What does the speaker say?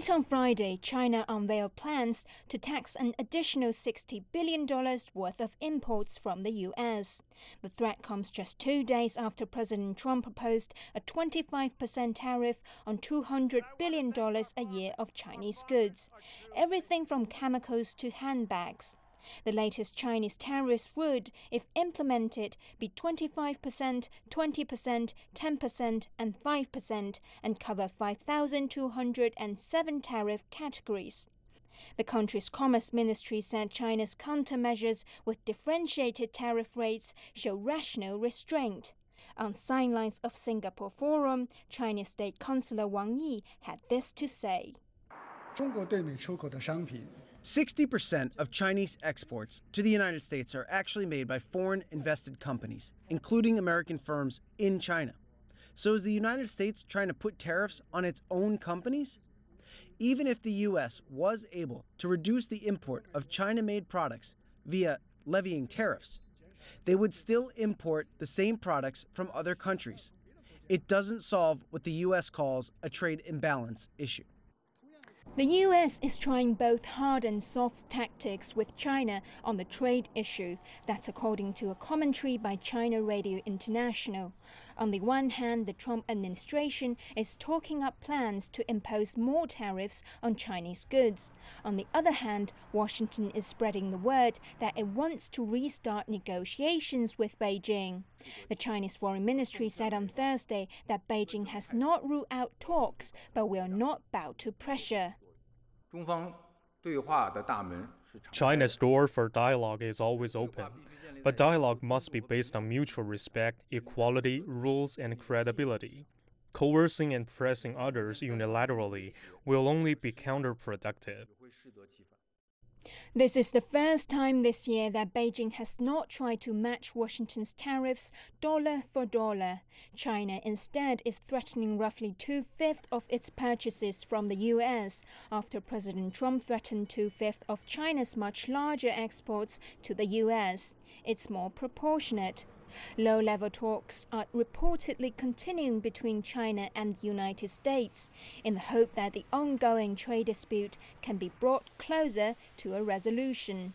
Late on Friday, China unveiled plans to tax an additional $60 billion worth of imports from the US. The threat comes just 2 days after President Trump proposed a 25% tariff on $200 billion a year of Chinese goods, everything from chemicals to handbags. The latest Chinese tariffs would, if implemented, be 25%, 20%, 10% and 5% and cover 5,207 tariff categories. The country's Commerce Ministry said China's countermeasures with differentiated tariff rates show rational restraint. On sidelines of Singapore Forum, Chinese State Councillor Wang Yi had this to say. 60% of Chinese exports to the United States are actually made by foreign invested companies, including American firms in China. So is the United States trying to put tariffs on its own companies? Even if the U.S. was able to reduce the import of China-made products via levying tariffs, they would still import the same products from other countries. It doesn't solve what the U.S. calls a trade imbalance issue. The US is trying both hard and soft tactics with China on the trade issue. That's according to a commentary by China Radio International. On the one hand, the Trump administration is talking up plans to impose more tariffs on Chinese goods. On the other hand, Washington is spreading the word that it wants to restart negotiations with Beijing. The Chinese Foreign Ministry said on Thursday that Beijing has not ruled out talks, but will not bow to pressure. China's door for dialogue is always open, but dialogue must be based on mutual respect, equality, rules, and credibility. Coercing and pressing others unilaterally will only be counterproductive. This is the first time this year that Beijing has not tried to match Washington's tariffs dollar for dollar. China instead is threatening roughly 2/5 of its purchases from the US after President Trump threatened 2/5 of China's much larger exports to the US. It's more proportionate. Low-level talks are reportedly continuing between China and the United States in the hope that the ongoing trade dispute can be brought closer to a resolution.